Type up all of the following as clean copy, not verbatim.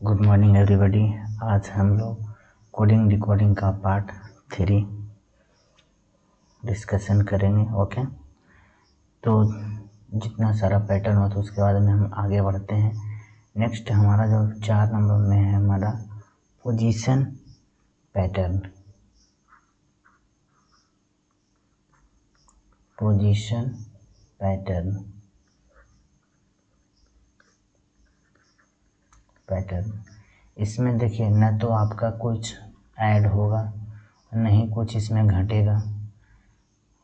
Good morning everybody. आज हम लोग कोडिंग डिकोडिंग का पार्ट 3 डिस्कशन करेंगे। ओके, तो जितना सारा पैटर्न हो तो उसके बाद में हम आगे बढ़ते हैं। नेक्स्ट हमारा जो 4 नंबर में है हमारा पोजीशन पैटर्न। पोजीशन पैटर्न इसमें देखिए न तो आपका कुछ ऐड होगा, नहीं कुछ इसमें घटेगा।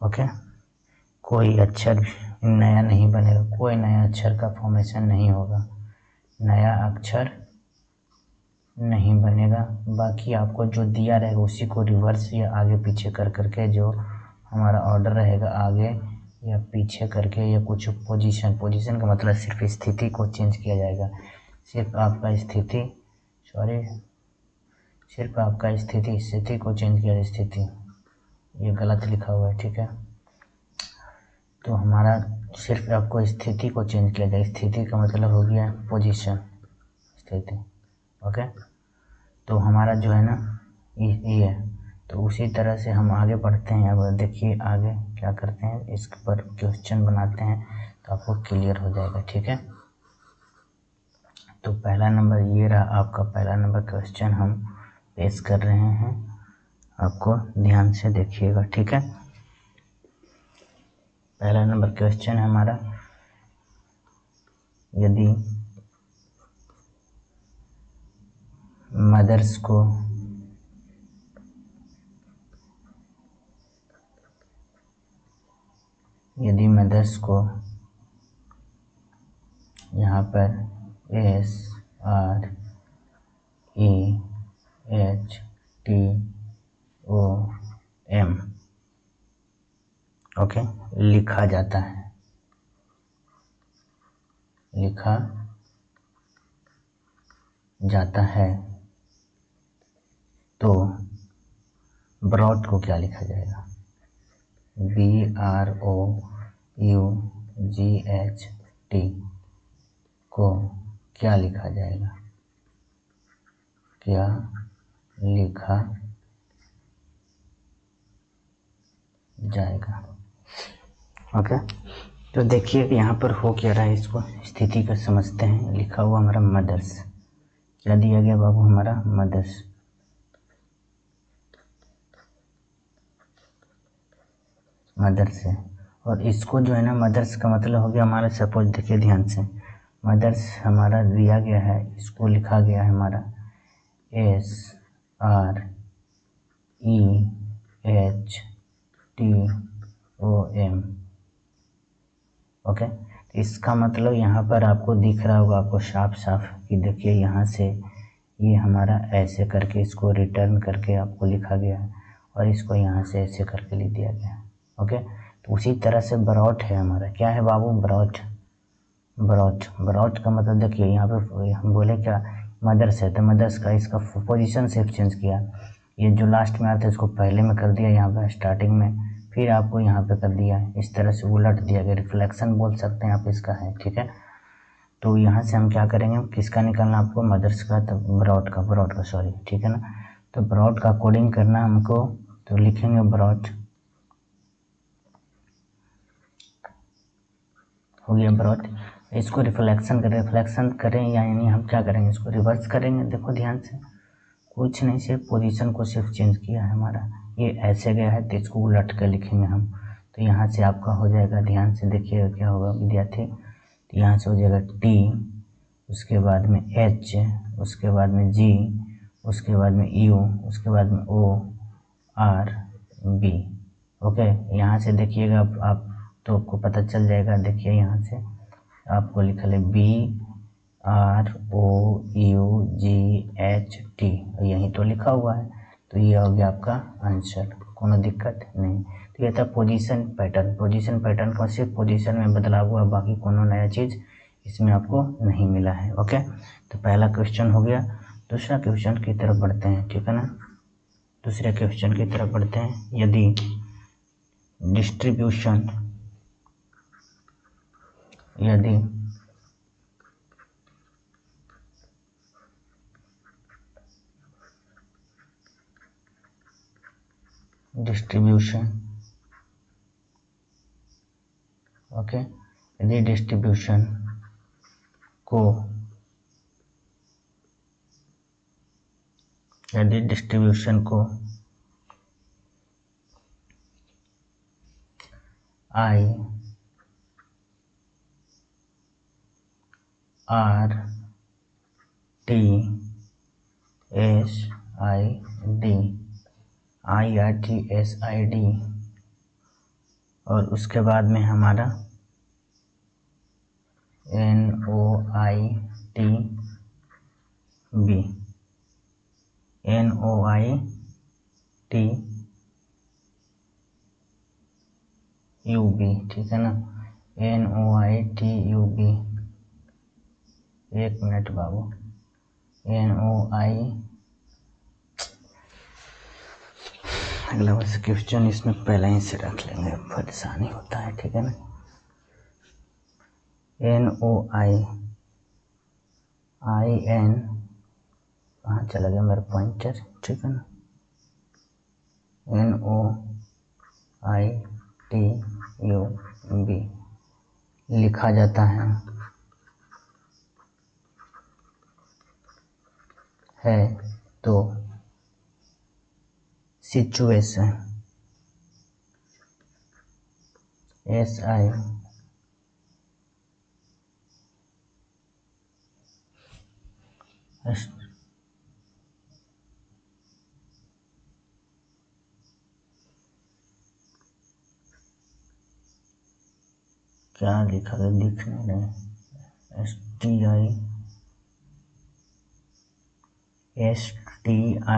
ओके, कोई अक्षर नया नहीं बनेगा, कोई नया अक्षर का फॉर्मेशन नहीं होगा, नया अक्षर नहीं बनेगा। बाकी आपको जो दिया रहेगा उसी को रिवर्स या आगे पीछे कर करके जो हमारा ऑर्डर रहेगा आगे या पीछे करके या कुछ पोजीशन का मतलब सिर्फ स्थिति को चेंज किया जाएगा। सिर्फ आपका स्थिति को चेंज किया। स्थिति ये गलत लिखा हुआ है, ठीक है। तो हमारा सिर्फ आपको स्थिति को चेंज किया जाए। स्थिति का मतलब हो गया पोजीशन, स्थिति। ओके, तो हमारा जो है ना ये है। तो उसी तरह से हम आगे बढ़ते हैं। अब देखिए आगे क्या करते हैं, इस पर क्वेश्चन बनाते हैं तो आपको क्लियर हो जाएगा, ठीक है। तो पहला नंबर ये रहा आपका, पहला नंबर क्वेश्चन हम पेश कर रहे हैं, आपको ध्यान से देखिएगा, ठीक है। पहला नंबर क्वेश्चन है हमारा, यदि मदर्स को यहाँ पर SREHTOM ओके लिखा जाता है तो ब्रॉड को क्या लिखा जाएगा? BROUGHT को क्या लिखा जाएगा? ओके, तो देखिए यहाँ पर हो क्या रहा है, इसको स्थिति का समझते हैं। लिखा हुआ हमारा मदर्स, क्या दिया गया बाबू? हमारा मदर्स है। और इसको जो है ना, मदर्स का मतलब हो गया हमारा, सपोज देखिए ध्यान से, मदर्स हमारा दिया गया है, इसको लिखा गया है हमारा SREHTOM। ओके, इसका मतलब यहाँ पर आपको दिख रहा होगा आपको साफ कि देखिए यहाँ से ये हमारा ऐसे करके इसको रिटर्न करके आपको लिखा गया है और इसको यहाँ से ऐसे करके लिख दिया गया है। ओके, तो उसी तरह से ब्रॉड है हमारा, क्या है बाबू? ब्रॉड का मतलब देखिए यहाँ पे हम बोले क्या, मदर्स है तो मदर्स का इसका पोजीशन सिर्फ चेंज किया। ये जो लास्ट में आता है इसको पहले में कर दिया यहाँ पे स्टार्टिंग में, फिर आपको यहाँ पे कर दिया, इस तरह से उलट दिया गया। रिफ्लेक्शन बोल सकते हैं आप इसका है, ठीक है। तो यहाँ से हम क्या करेंगे, किसका निकालना आपको? मदर्स का, तो ब्रॉड का सॉरी, ठीक है ना। तो ब्रॉड का कोडिंग करना हमको, तो लिखेंगे ब्रॉड, हो गया ब्रॉड। इसको रिफ्लेक्शन करें यानी हम क्या करेंगे, इसको रिवर्स करेंगे। देखो ध्यान से, कुछ नहीं, सिर्फ पोजीशन को सिर्फ चेंज किया है हमारा। ये ऐसे गया है तो इसको उलट कर लिखेंगे हम। तो यहाँ से आपका हो जाएगा, ध्यान से देखिएगा क्या होगा विद्यार्थी। तो यहाँ से हो जाएगा T, उसके बाद में H, उसके बाद में G, उसके बाद में U, उसके बाद में O R B। ओके, यहाँ से देखिएगा आप तो आपको पता चल जाएगा। देखिए यहाँ से आपको लिखा है BROUGHT, यही तो लिखा हुआ है। तो ये हो गया आपका आंसर, कोनो दिक्कत नहीं। तो ये था पोजीशन पैटर्न को सिर्फ पोजीशन में बदलाव हुआ, बाकी कोनो नया चीज़ इसमें आपको नहीं मिला है। ओके, तो पहला क्वेश्चन हो गया। दूसरा क्वेश्चन की तरफ बढ़ते हैं, ठीक है ना। दूसरे क्वेश्चन की तरफ बढ़ते हैं, यदि डिस्ट्रीब्यूशन डिस्ट्रीब्यूशन, ओके, यदि डिस्ट्रीब्यूशन को I R T S I D, IRTSID, और उसके बाद में हमारा NOITB, ठीक है ना, NOITUB, एक मिनट बाबू, अगला बस क्वेश्चन इसमें पहले ही से रख लेंगे, परेशानी होता है, ठीक है ना। NOIN, कहाँ चला गया मेरा पॉइंटर, ठीक है ना, NOITUB लिखा जाता है तो सिचुएशन SI क्या लिखा है, दिख नहीं रहे, STITUTION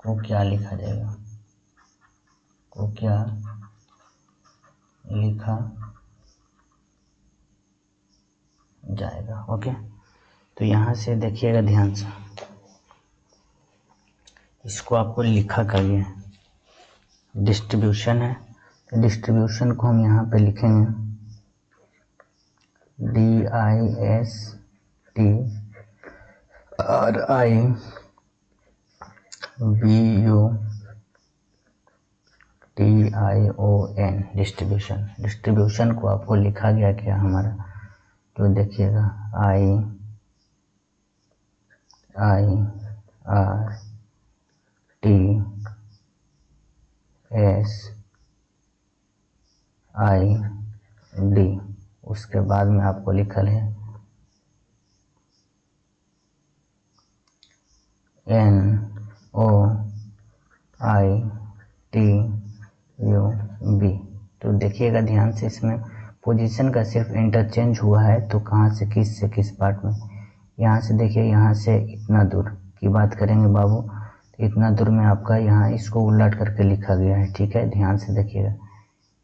को क्या लिखा जाएगा, को क्या लिखा जाएगा, ओके। तो यहाँ से देखिएगा ध्यान से, इसको आपको लिखा करिए, डिस्ट्रीब्यूशन है, तो डिस्ट्रीब्यूशन को हम यहाँ पे लिखेंगे DISTRIBUTION, डिस्ट्रीब्यूशन को आपको लिखा गया क्या हमारा, तो देखिएगा IRTSID, उसके बाद में आपको लिखल है NOITUB। तो देखिएगा ध्यान से, इसमें पोजीशन का सिर्फ इंटरचेंज हुआ है, तो कहाँ से किस पार्ट में, यहाँ से देखिए, यहाँ से इतना दूर की बात करेंगे बाबू, तो इतना दूर में आपका यहाँ इसको उलट करके लिखा गया है, ठीक है, ध्यान से देखिएगा,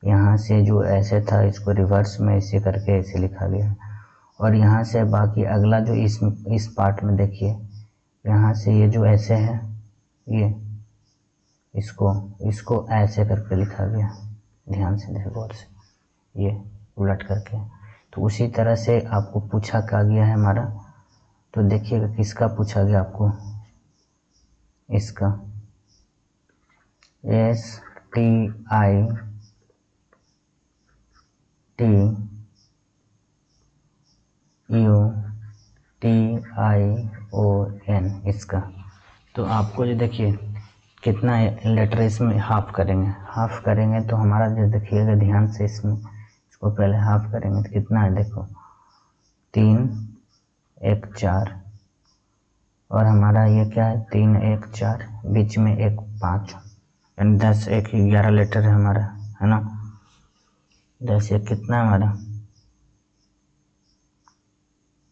यहाँ से जो ऐसे था इसको रिवर्स में ऐसे करके ऐसे लिखा गया है, और यहाँ से बाकी अगला जो इस पार्ट में देखिए, यहाँ से ये जो ऐसे है, ये इसको ऐसे करके लिखा गया, ध्यान से देखो गौर से, ये उलट करके। तो उसी तरह से आपको पूछा क्या गया है हमारा, तो देखिएगा किसका पूछा गया आपको, इसका STITUTION, इसका। तो आपको जो देखिए कितना लेटर इसमें हाफ करेंगे तो हमारा जो देखिएगा ध्यान से, इसमें इसको पहले हाफ करेंगे तो कितना है, देखो 3 1 4, और हमारा ये क्या है 3 1 4, बीच में 1 5, यानी 10 1 11 लेटर है हमारा, है ना, 10 1 कितना है हमारा,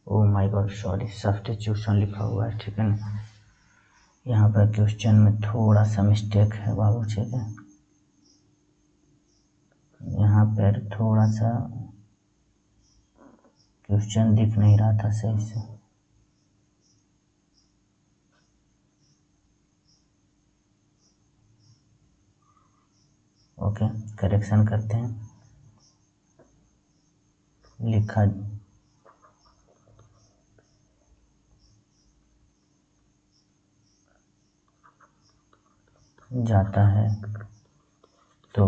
oh my God sorry, substitution लिखा हुआ है, ठीक है ना, यहाँ पर क्वेश्चन में थोड़ा सा मिस्टेक है बाबू, ठीक है, यहाँ पर थोड़ा सा क्वेश्चन दिख नहीं रहा था सही से, ओके, करेक्शन करते हैं। लिखा जाता है तो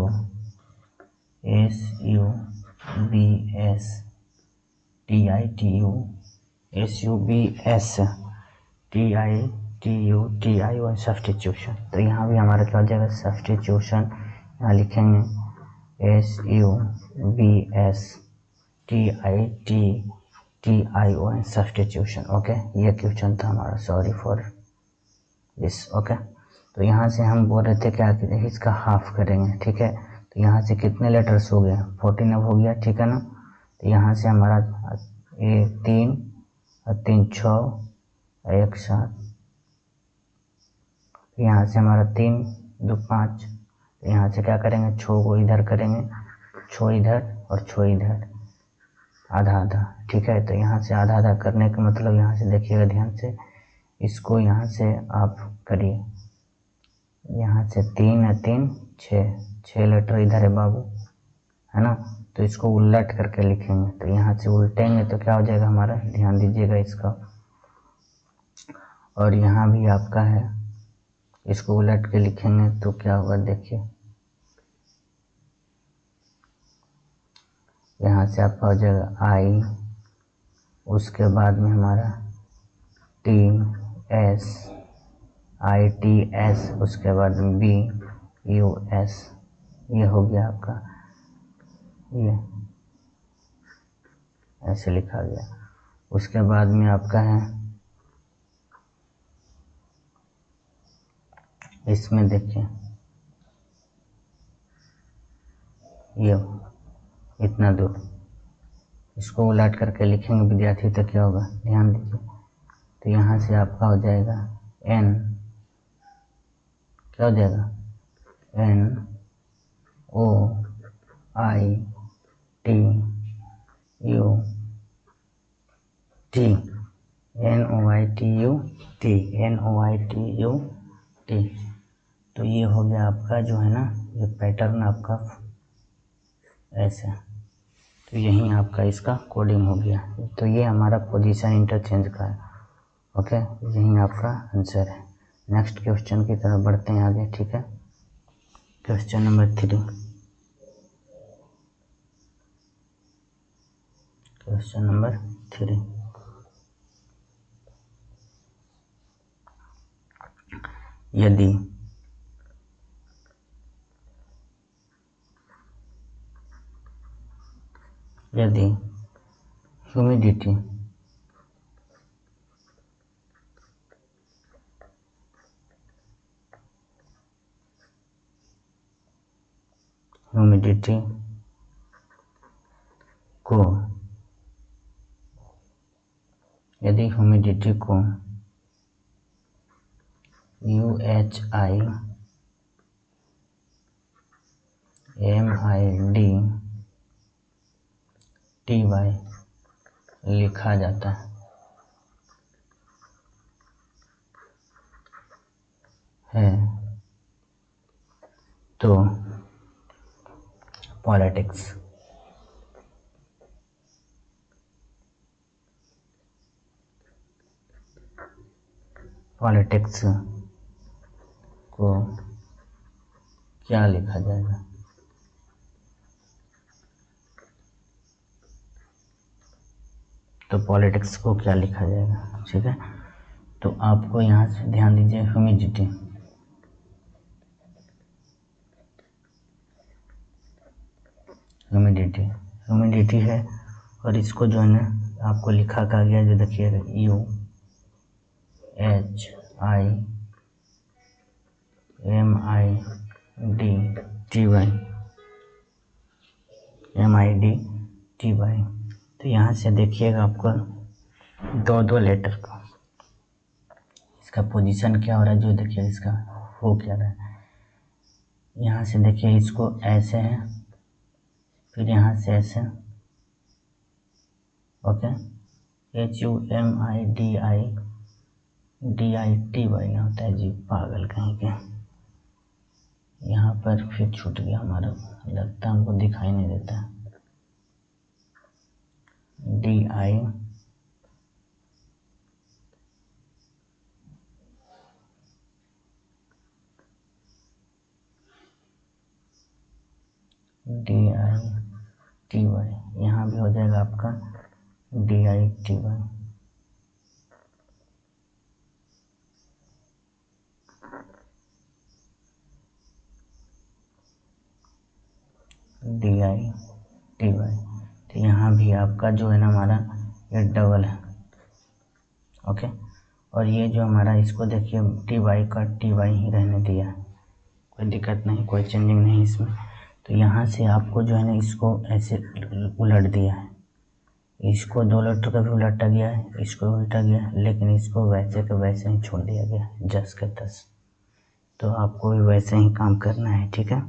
SUBSTITU सब्स्टिट्यूशन। तो यहाँ भी हमारा क्या हो जाएगा सब्स्टिट्यूशन, यहाँ लिखेंगे SUBSTITTION सब्स्टिट्यूशन। ओके, ये क्वेश्चन था हमारा, सॉरी फॉर दिस। ओके, तो यहाँ से हम बोल रहे थे क्या इसका हाफ करेंगे, ठीक है। तो यहाँ से कितने लेटर्स हो गए 14 अब हो गया, ठीक है ना। तो यहाँ से हमारा ये 3 और 3 6 एक साथ, यहाँ से हमारा 3 2 5। तो यहाँ से क्या करेंगे 6 को इधर करेंगे, 6 इधर और 6 इधर, आधा आधा, ठीक है। तो यहाँ से आधा आधा करने का मतलब यहाँ से देखिएगा ध्यान से, इसको यहाँ से आप करिए, यहाँ से 3 और 3 6 लेटर इधर है बाबू, है ना। तो इसको उलट करके लिखेंगे, तो यहाँ से उल्टेंगे तो क्या हो जाएगा हमारा, ध्यान दीजिएगा इसका। और यहाँ भी आपका है, इसको उलट के लिखेंगे तो क्या होगा देखिए, यहाँ से आपका हो जाएगा I, उसके बाद में हमारा TSITS, उसके बाद में BUS, ये हो गया आपका, ये ऐसे लिखा गया। उसके बाद में आपका है, इसमें देखिए ये इतना दूर, इसको उलट करके लिखेंगे विद्यार्थी तो क्या होगा, ध्यान दीजिए। तो यहाँ से आपका हो जाएगा N, क्या हो जाएगा NOITUT। तो ये हो गया आपका जो है ना, ये पैटर्न आपका ऐसे, तो यही आपका इसका कोडिंग हो गया। तो ये हमारा पोजीशन इंटरचेंज का है। ओके, यही आपका आंसर है। नेक्स्ट क्वेश्चन की तरफ बढ़ते हैं आगे, ठीक है। क्वेश्चन नंबर 3, क्वेश्चन नंबर 3, यदि ह्यूमिडिटी को UHI MID TY लिखा जाता है तो पॉलिटिक्स को क्या लिखा जाएगा। तो पॉलिटिक्स को क्या लिखा जाएगा, ठीक है। तो आपको यहाँ से ध्यान दीजिए, ह्यूमिडिटी है, और इसको जो है ना आपको लिखा का गया, जो देखिएगा UHIMIDTY। तो यहाँ से देखिएगा आपको दो लेटर का इसका पोजीशन क्या हो रहा है, जो देखिए इसका हो क्या रहा है। यहाँ से देखिए इसको ऐसे है, फिर यहाँ से ऐसे, ओके। HUMIDITY ना होता है जी, पागल कहीं के। यहाँ पर फिर छूट गया हमारा, लगता है हमको दिखाई नहीं देता है। डी आई टी वाई, यहाँ भी हो जाएगा आपका D I T Y. D I T Y, तो यहाँ भी आपका जो है ना हमारा ये डबल है। ओके, और ये जो हमारा इसको देखिए टी वाई का टी वाई ही रहने दिया है, कोई दिक्कत नहीं, कोई चेंजिंग नहीं इसमें। तो यहाँ से आपको जो है ना इसको ऐसे उलट दिया है, इसको 2 लेटर का भी उलटा गया है, इसको उल्टा गया है, लेकिन इसको वैसे के वैसे ही छोड़ दिया गया है, जस के तस। तो आपको भी वैसे ही काम करना है, ठीक है,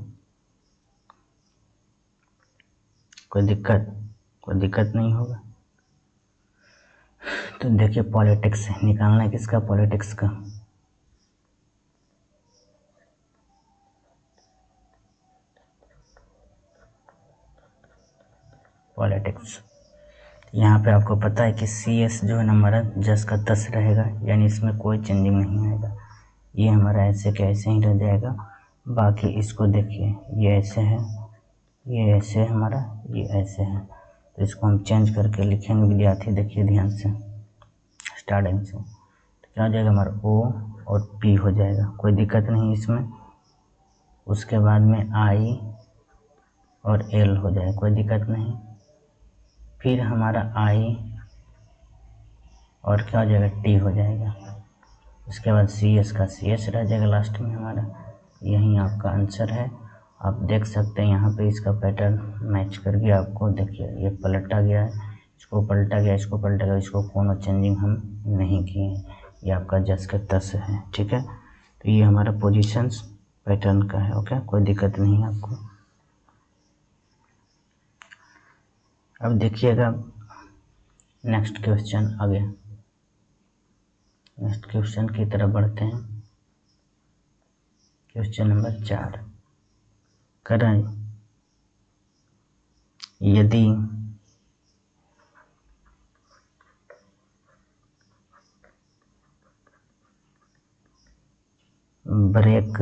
कोई दिक्कत नहीं होगा। तो देखिए पॉलिटिक्स निकालना है किसका, पॉलिटिक्स का। पॉलिटिक्स यहाँ पे आपको पता है कि सी एस जो है ना हमारा जस का तस रहेगा, यानी इसमें कोई चेंजिंग नहीं आएगा, ये हमारा ऐसे के ऐसे ही रह जाएगा। बाकी इसको देखिए ये ऐसे है, ये ऐसे है हमारा, ये ऐसे है, तो इसको हम चेंज करके लिखेंगे विद्यार्थी, देखिए ध्यान से स्टार्टिंग से। तो क्या हो जाएगा हमारा ओ और पी हो जाएगा, कोई दिक्कत नहीं इसमें। उसके बाद में आई और एल हो जाएगा, कोई दिक्कत नहीं। फिर हमारा आई और क्या हो जाएगा टी हो जाएगा। उसके बाद सी एस का सी एस रह जाएगा लास्ट में हमारा। यही आपका आंसर है। आप देख सकते हैं यहाँ पे इसका पैटर्न मैच कर गया आपको, देखिए ये पलटा गया है, इसको पलटा गया, इसको पलटा गया, इसको कोनो चेंजिंग हम नहीं किए, ये आपका जस के तस है, ठीक है। तो ये हमारा पोजीशंस पैटर्न का है। ओके, कोई दिक्कत नहीं है आपको। अब देखिएगा नेक्स्ट क्वेश्चन, आगे नेक्स्ट क्वेश्चन की तरफ बढ़ते हैं। क्वेश्चन नंबर 4 करें, यदि ब्रेक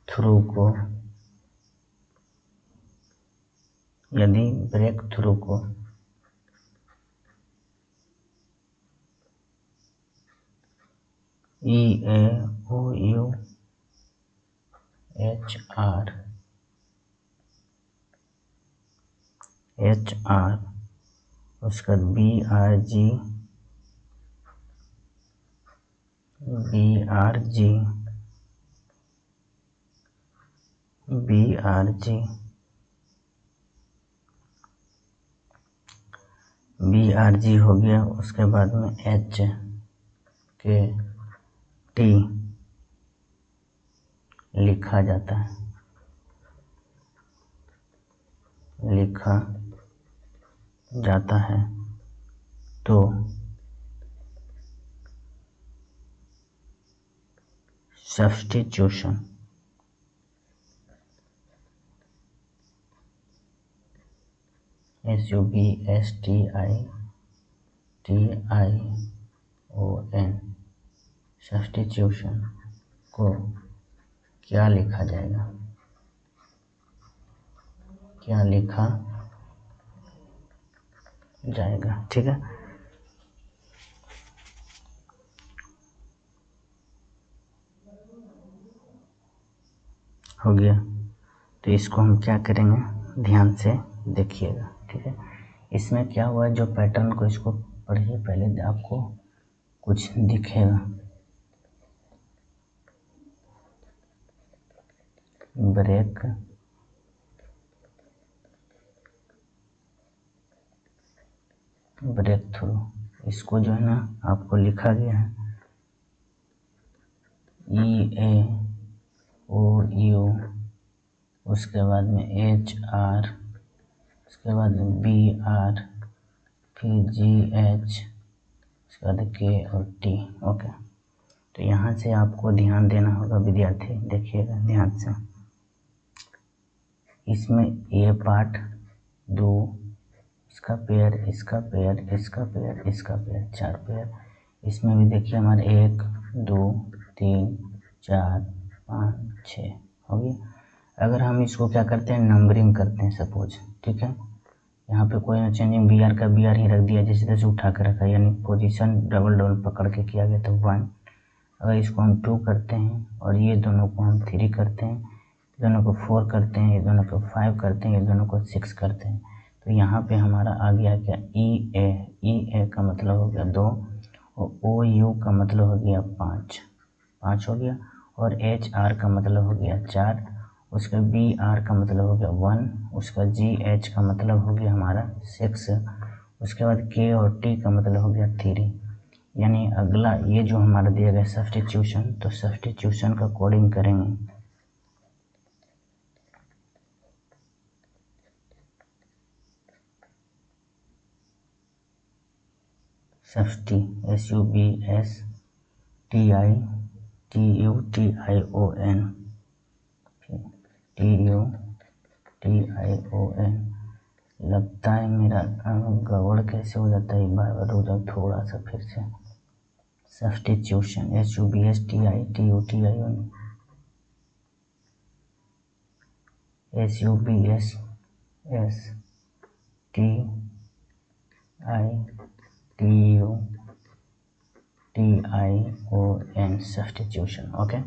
थ्रू को, यदि ब्रेक थ्रू को ई ए ओ यू एच आर उसका बी आर जी हो गया। उसके बाद में एच के टी लिखा जाता है, तो सब्स्टिट्यूशन SUBSTITION सब्स्टिट्यूशन को क्या लिखा जाएगा, ठीक है। हो गया, तो इसको हम क्या करेंगे, ध्यान से देखिएगा, ठीक है। इसमें क्या हुआ है, जो पैटर्न को इसको पढ़िए पहले, आपको कुछ दिखेगा। ब्रेक थ्रू, इसको जो है ना आपको लिखा गया है EAOU, उसके बाद में HR, उसके बाद में BR, फिर GH, उसके बाद K और T। ओके, तो यहाँ से आपको ध्यान देना होगा विद्यार्थी, देखिएगा ध्यान से। इसमें ये पार्ट 2, इसका पेयर, इसका पेयर, इसका पेयर, इसका पेयर, 4 पेयर। इसमें भी देखिए हमारे 1 2 3 4 5 6 हो गया। अगर हम इसको क्या करते हैं, नंबरिंग करते हैं सपोज, ठीक है, यहाँ पे कोई ना चेंजिंग बी आर का बी आर ही रख दिया, जैसे तैसे उठा कर रखा, यानी पोजीशन डबल डबल पकड़ के किया गया तो 1। अगर इसको हम 2 करते हैं और ये दोनों को हम 3 करते हैं, दोनों को 4 करते हैं, ये दोनों को 5 करते हैं, ये दोनों को 6 करते हैं, तो यहाँ पे हमारा आ गया क्या, ई ए का मतलब हो गया 2, और ओ यू का मतलब हो गया 5 हो गया, और एच आर का मतलब हो गया 4, उसका बी आर का मतलब हो गया 1, उसका जी एच का मतलब हो गया हमारा 6, उसके बाद के और टी का मतलब हो गया 3। यानी अगला ये जो हमारा दिया गया सब्स्टिट्यूशन, तो सब्स्टिट्यूशन का कोडिंग करेंगे। सब्स्टी SUBSTITION लगता है मेरा गड़बड़ कैसे हो जाता है, बार बार रुक जाओ थोड़ा सा फिर से। Substitution SUBSTITUTION SUBSTITUTION substitution. Okay,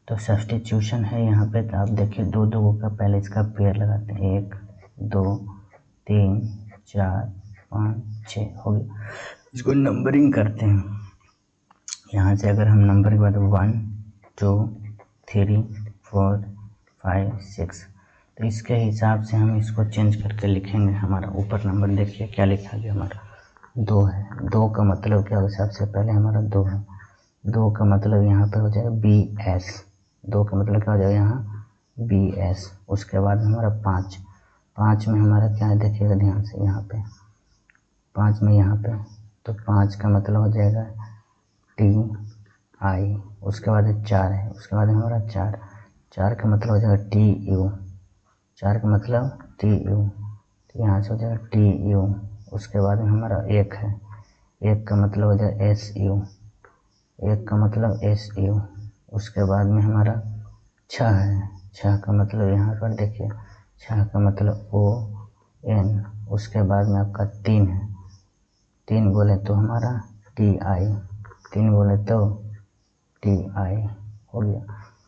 तो सब्स्टिट्यूशन है यहाँ पे, तो आप देखिए 2 2 का पहले इसका पेयर लगाते हैं, 1 2 3 4 5 6 हो गया। इसको नंबरिंग करते हैं, यहाँ से अगर हम नंबर के बाद 1 2 3 4 5 6, तो इसके हिसाब से हम इसको चेंज करके लिखेंगे। हमारा ऊपर नंबर देखिए क्या लिखा गया, हमारा 2 है। 2 का मतलब क्या होगा, सबसे पहले हमारा 2 है, 2 का मतलब यहाँ पे हो जाएगा BS, 2 का मतलब क्या हो जाएगा यहाँ BS। उसके बाद हमारा 5 में हमारा क्या है देखिएगा ध्यान से, यहाँ पे 5 में यहाँ पे, तो 5 का मतलब हो जाएगा TI। उसके बाद 4 है, उसके बाद हमारा 4 का मतलब हो जाएगा TU, 4 का मतलब TU, तो यहाँ से हो जाएगा TU। उसके बाद में हमारा 1 है, 1 का मतलब हो जाएगा SU, 1 का मतलब SU। उसके बाद में हमारा 6 है, 6 का मतलब यहाँ पर देखिए, 6 का मतलब ON। उसके बाद में आपका 3 है, 3 बोले तो हमारा TI, 3 बोले तो TI हो गया।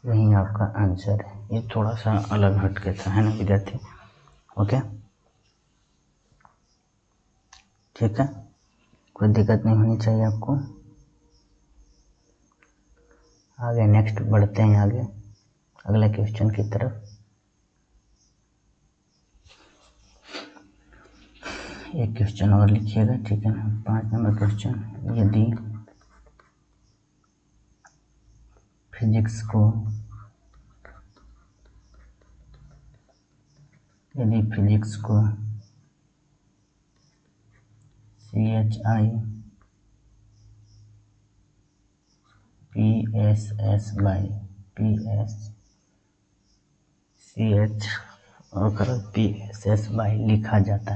यही आपका आंसर है। ये थोड़ा सा अलग हट के था, है ना विद्यार्थी? ओके, ठीक है, कोई दिक्कत नहीं होनी चाहिए आपको। आगे नेक्स्ट बढ़ते हैं, आगे अगले क्वेश्चन की तरफ। एक क्वेश्चन और लिखिएगा, ठीक है ना, 5 नंबर क्वेश्चन। यदि फिजिक्स को CHI PSS बाई लिखा जाता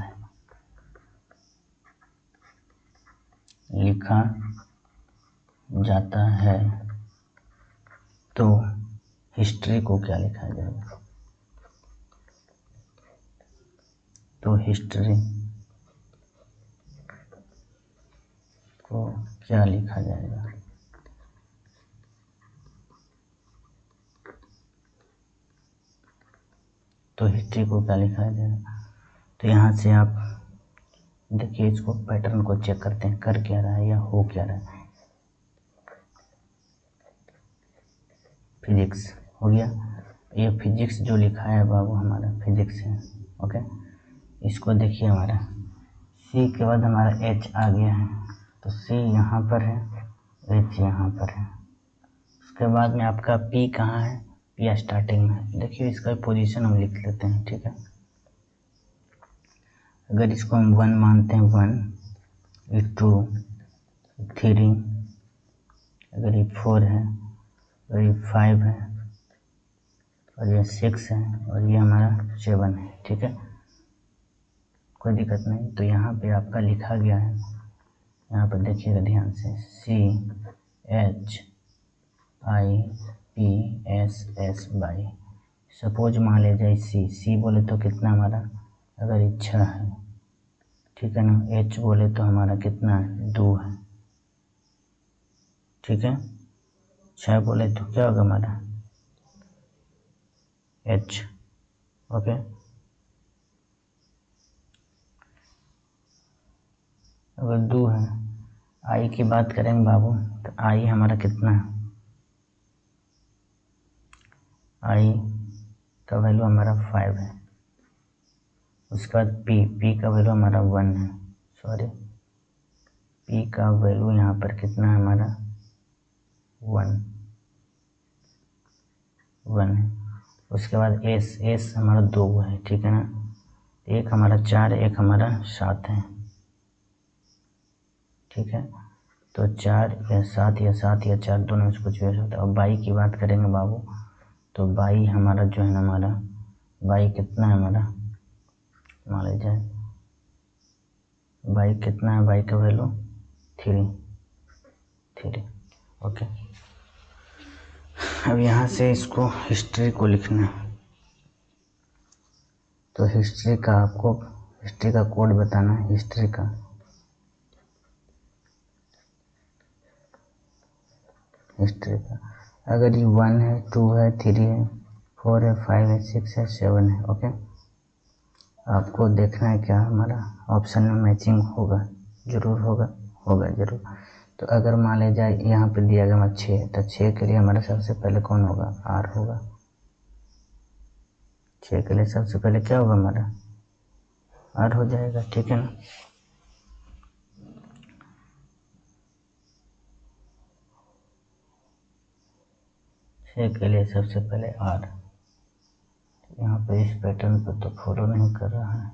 है तो हिस्ट्री को क्या लिखा जाएगा? तो हिस्ट्री को क्या लिखा जाएगा? तो हिस्ट्री को क्या लिखा जाएगा? तो यहाँ से आप देखिए, इसको पैटर्न को चेक करते हैं, कर क्या रहा है या हो क्या रहा है। फिजिक्स हो गया, ये फिजिक्स जो लिखा है बाबू हमारा फिजिक्स है। ओके, इसको देखिए, हमारा सी के बाद हमारा एच आ गया है, तो सी यहाँ पर है, एच यहाँ पर है। उसके बाद में आपका पी कहाँ है? पी स्टार्टिंग में। देखिए इसका पोजीशन हम लिख लेते हैं, ठीक है। अगर इसको हम 1 मानते हैं, 1 ये 2 3, अगर ये 4 है, अगर ये 5 है, और ये 6 है और ये हमारा 7 है, ठीक है, कोई दिक्कत नहीं। तो यहाँ पे आपका लिखा गया है, यहाँ पर देखिएगा ध्यान से, CHIPSS बाई, सपोज मान ले जाए सी बोले तो कितना हमारा, अगर ये 6 है, ठीक है ना, H बोले तो हमारा कितना है, 2 है, ठीक है, 6 बोले तो क्या होगा हमारा H, ओके। अगर 2 है, आई की बात करेंगे बाबू, तो आई हमारा कितना है, आई का वैल्यू हमारा 5 है। उसके बाद पी का वैल्यू हमारा 1 है, सॉरी, पी का वैल्यू यहाँ पर कितना है हमारा 1 है। उसके बाद एस हमारा 2 है, ठीक है ना, एक हमारा 4, एक हमारा 7 है, ठीक है। तो 4 या 7 या 7 या 4 दोनों में से कुछ भी हो सकता है। और बाई की बात करेंगे बाबू, तो बाई हमारा जो है ना, हमारा बाई कितना है हमारा, मान लीजिए बाई कितना है, बाई का वैल्यू 3, ओके। अब यहाँ से इसको हिस्ट्री को लिखना है, तो हिस्ट्री का आपको हिस्ट्री का कोड बताना है, हिस्ट्री का अगर ये 1 है, 2 है, 3 है, 4 है, 5 है, 6 है, 7 है, ओके। आपको देखना है क्या हमारा ऑप्शन में मैचिंग होगा, जरूर होगा जरूर। तो अगर मान ले जाए यहाँ पे दिया गया 6, तो 6 के लिए हमारा सबसे पहले कौन होगा, R होगा। 6 के लिए सबसे पहले क्या होगा हमारा, R हो जाएगा, ठीक है ना। के लिए सबसे पहले R, यहाँ पे इस पैटर्न पर तो फॉलो नहीं कर रहा है,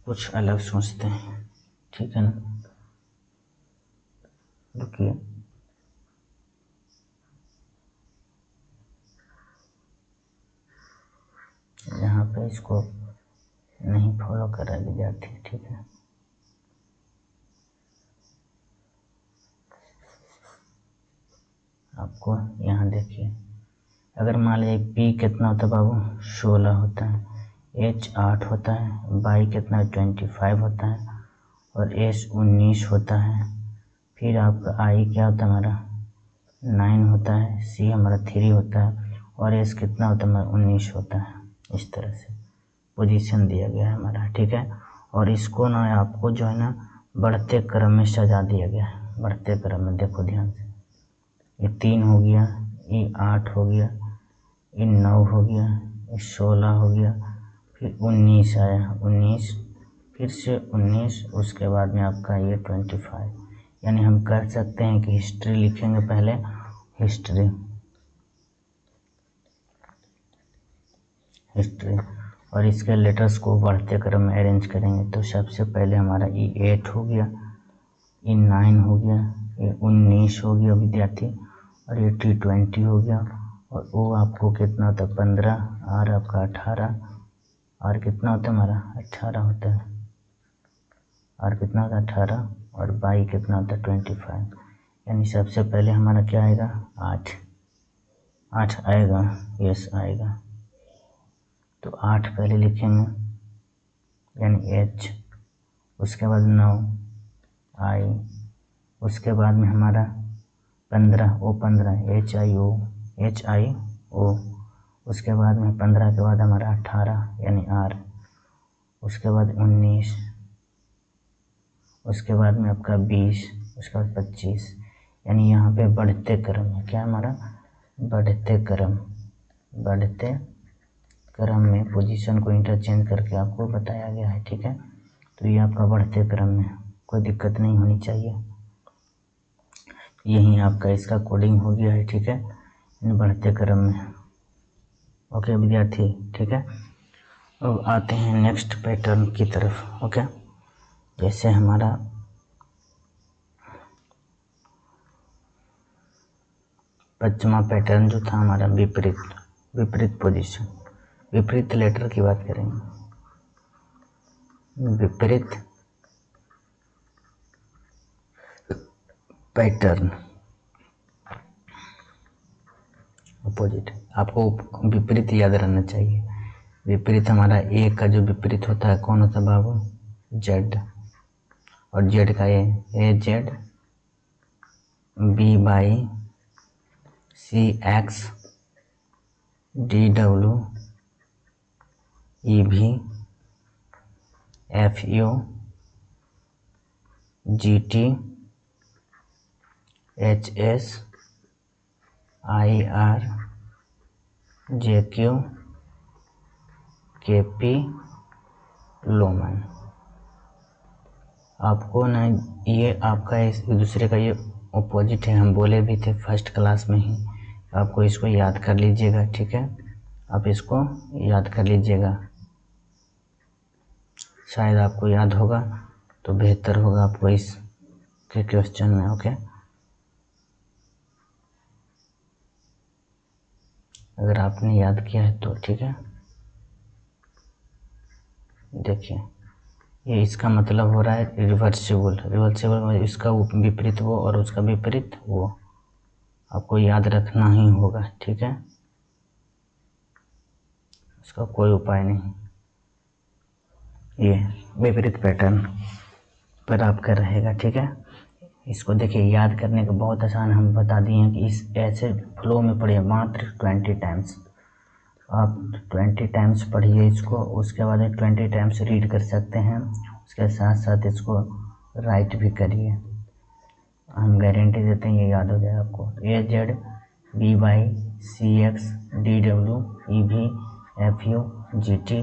कुछ अलग सोचते हैं, ठीक है ना, रुकिए। यहाँ पे इसको नहीं फॉलो कर रहा है विद्यार्थी, ठीक है। आपको यहाँ देखिए, अगर मान लीजिए P कितना होता है बाबू, 16 होता है, H 8 होता है, बाई कितना 25 होता है, और S 19 होता है। फिर आपका I क्या होता है हमारा 9 होता है, C हमारा 3 होता है, और S कितना होता है हमारा 19 होता है। इस तरह से पोजीशन दिया गया है हमारा, ठीक है। और इसको ना आपको जो है ना बढ़ते क्रम में सजा दिया गया है, बढ़ते क्रम में, देखो ध्यान से, ये 3 हो गया, ये 8 हो गया, ये 9 हो गया, ये 16 हो गया, फिर 19 आया, 19, फिर से 19, उसके बाद में आपका ये 25। यानी हम कर सकते हैं कि हिस्ट्री लिखेंगे पहले, हिस्ट्री और इसके लेटर्स को बढ़ते क्रम में अरेंज करेंगे। तो सबसे पहले हमारा ये 8 हो गया, ये 9 हो गया, ये 19 हो गया विद्यार्थी, और ये T20 हो गया, और वो आपको कितना होता है 15, और आपका 18, और कितना होता है हमारा 18 होता है, और कितना होता है 18, और बाई कितना होता है 25। यानी सबसे पहले हमारा क्या आएगा 8 आएगा, यस आएगा। तो 8 पहले लिखेंगे, यानी H, उसके बाद 9 I, उसके बाद में हमारा 15 HIO, उसके बाद में 15 के बाद हमारा 18 यानी R, उसके बाद 19, उसके बाद में आपका 20, उसके बाद 25। यानी यहाँ पे बढ़ते क्रम है, क्या हमारा बढ़ते क्रम में पोजीशन को इंटरचेंज करके आपको बताया गया है, ठीक है। तो ये आपका बढ़ते क्रम में, कोई दिक्कत नहीं होनी चाहिए। यही आपका इसका कोडिंग हो गया है, ठीक है, इन बढ़ते क्रम में, ओके विद्यार्थी, ठीक है। अब आते हैं नेक्स्ट पैटर्न की तरफ, ओके। जैसे हमारा पश्चिमा पैटर्न जो था हमारा विपरीत, विपरीत पोजीशन, विपरीत लेटर की बात करेंगे, विपरीत पैटर्न, अपोजिट। आपको विपरीत याद रहना चाहिए। विपरीत हमारा ए का जो विपरीत होता है कौन होता है बाबू? जेड। और जेड का A Z, B Y C X, D W, E V, F U, G T, H S, I R, J Q, K P, L O M N. आपको ना ये आपका एक दूसरे का ये अपोजिट है, हम बोले भी थे फर्स्ट क्लास में ही। आपको इसको याद कर लीजिएगा, ठीक है? आप इसको याद कर लीजिएगा, शायद आपको याद होगा तो बेहतर होगा आपको इस के क्वेश्चन में। ओके, अगर आपने याद किया है तो ठीक है। देखिए ये इसका मतलब हो रहा है रिवर्सिबल। रिवर्सिबल मतलब इसका विपरीत वो और उसका विपरीत वो, आपको याद रखना ही होगा, ठीक है? इसका कोई उपाय नहीं। ये विपरीत पैटर्न पर आपका रहेगा, ठीक है? इसको देखिए याद करने का बहुत आसान, हम बता दिए कि इस ऐसे फ्लो में पढ़िए मात्र 20 टाइम्स। आप 20 टाइम्स पढ़िए इसको, उसके बाद 20 टाइम्स रीड कर सकते हैं, उसके साथ साथ इसको राइट भी करिए। हम गारंटी देते हैं ये याद हो जाएगा आपको। A Z, B Y C X, D W, E V, F U, G T,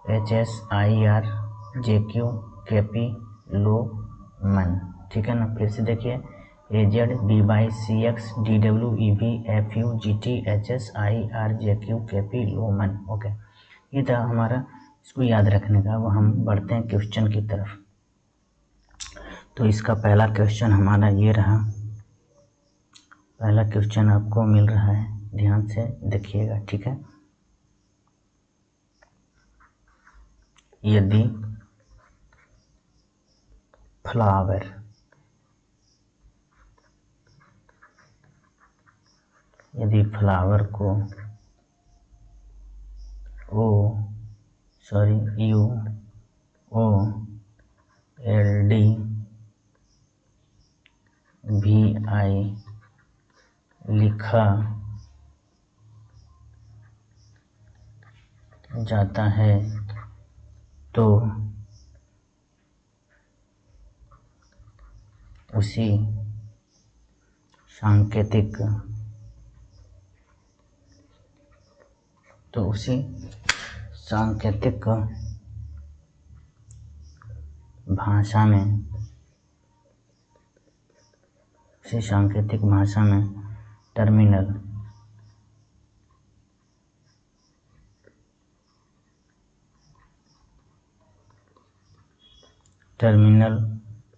H S, I R, J Q, K P, L, M N, ठीक है ना? फिर से देखिए A Z, B Y C X, D W, E V, F U, G T, H S, I R, J Q, K P, L, M N. Okay, ये था हमारा इसको याद रखने का। अब हम बढ़ते हैं क्वेश्चन की तरफ। तो इसका पहला क्वेश्चन हमारा ये रहा। पहला क्वेश्चन आपको मिल रहा है, ध्यान से देखिएगा, ठीक है? यदि फ्लावर को यू ओ एल डी भी आई लिखा जाता है तो उसी सांकेतिक भाषा में टर्मिनल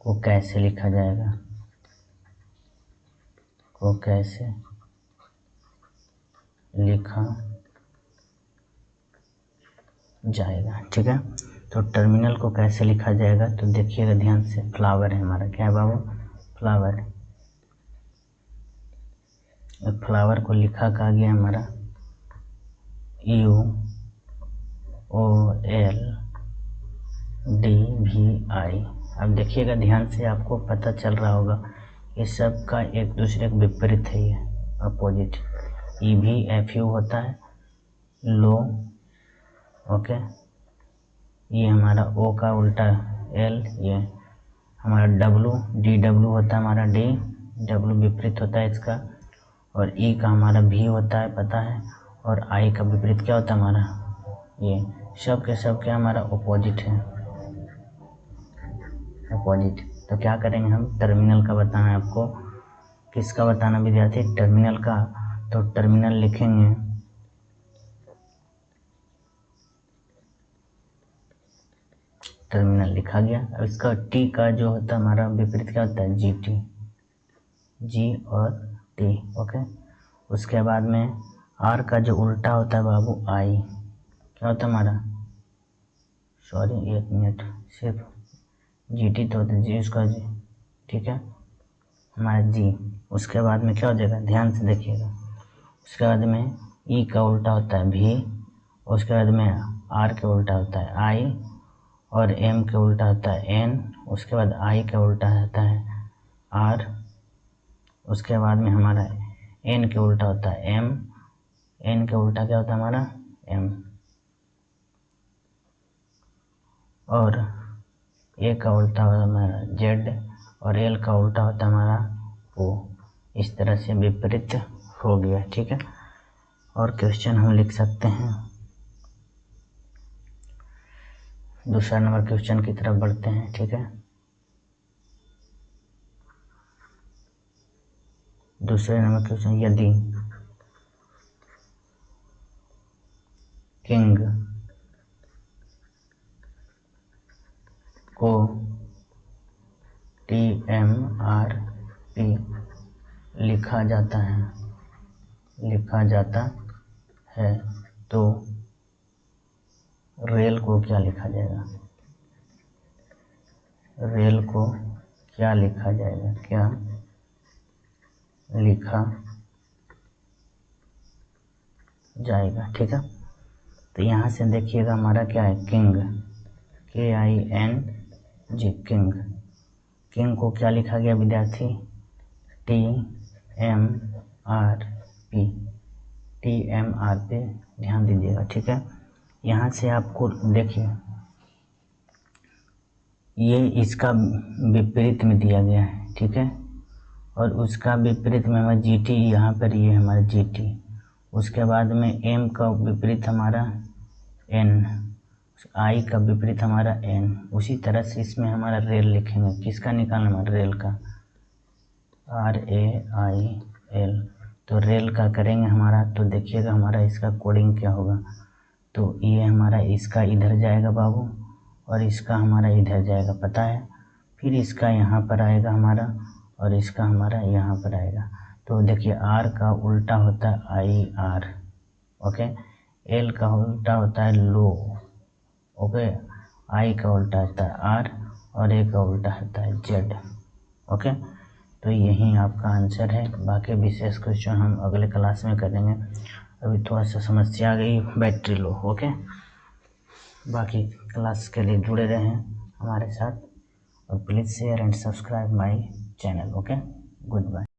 को कैसे लिखा जाएगा, ठीक है? तो टर्मिनल को कैसे लिखा जाएगा तो देखिएगा ध्यान से। फ्लावर है हमारा, क्या है बाबू? फ्लावर। फ्लावर को लिखा कहा गया हमारा यू ओ एल डी भी आई। अब देखिएगा ध्यान से, आपको पता चल रहा होगा ये सब का एक दूसरे के विपरीत है, ये opposite. E V F you होता है लो, ओके? ये हमारा ओ का उल्टा एल, ये हमारा डब्लू, डी डब्लू होता है हमारा डी डब्लू विपरीत होता है इसका, और ई का हमारा भी होता है, पता है, और आई का विपरीत क्या होता है हमारा? ये सब के सब क्या हमारा अपोजिट है, अपोजिट। तो क्या करेंगे हम? टर्मिनल का बताना है आपको। किसका बताना विद्यार्थी? टर्मिनल का। तो टर्मिनल लिखेंगे टर्मिनल लिखा गया। अब इसका टी का जो होता है हमारा विपरीत क्या होता है? जी टी, जी और टी, ओके? उसके बाद में आर का जो उल्टा होता है बाबू आई, क्या होता है हमारा, सॉरी एक मिनट, सिर्फ जी टी तो होता है, जी उसका जी, ठीक है, हमारा जी। उसके बाद में क्या हो जाएगा, ध्यान से देखिएगा, उसके बाद में ई का उल्टा होता है भी, उसके बाद में आर के उल्टा होता है आई, और एम के उल्टा होता है एन, उसके बाद आई के उल्टा होता है आर, उसके बाद में हमारा एन के उल्टा होता है एम, एन के उल्टा क्या होता है हमारा एम, और ए का उल्टा होता है हमारा जेड, और एल का उल्टा होता है हमारा ओ। इस तरह से विपरीत हो गया, ठीक है। और क्वेश्चन हम लिख सकते हैं, दूसरा नंबर क्वेश्चन की तरफ बढ़ते हैं, ठीक है। दूसरे नंबर क्वेश्चन, यदि किंग को TMRP लिखा जाता है तो रेल को क्या लिखा जाएगा, रेल को क्या लिखा जाएगा, क्या लिखा जाएगा, ठीक है। तो यहाँ से देखिएगा हमारा क्या है, किंग, KING, किंग, किंग को क्या लिखा गया विद्यार्थी, TMRP, ध्यान दीजिएगा, ठीक है। यहाँ से आपको देखिए ये इसका विपरीत में दिया गया है, ठीक है, और उसका विपरीत में हमारा GT, यहाँ पर ये हमारा GT, उसके बाद में M का विपरीत हमारा N, I का विपरीत हमारा N। उसी तरह से इसमें हमारा रेल लिखेंगे, किसका निकालना हमारा रेल का, RAIL। तो रेल का करेंगे हमारा, तो देखिएगा हमारा इसका कोडिंग क्या होगा, तो ये हमारा इसका इधर जाएगा बाबू, और इसका हमारा इधर जाएगा, पता है, फिर इसका यहाँ पर आएगा हमारा, और इसका हमारा यहाँ पर आएगा। तो देखिए R का उल्टा होता है IR, ओके, L का उल्टा होता है लो, ओके, I का उल्टा होता है R, और A का उल्टा होता है Z, ओके। तो यही आपका आंसर है। बाकी विशेष क्वेश्चन हम अगले क्लास में करेंगे। अभी थोड़ा सा समस्या आ गई, बैटरी लो, ओके। बाकी क्लास के लिए जुड़े रहें हमारे साथ, और please share and subscribe my channel, okay. Good bye.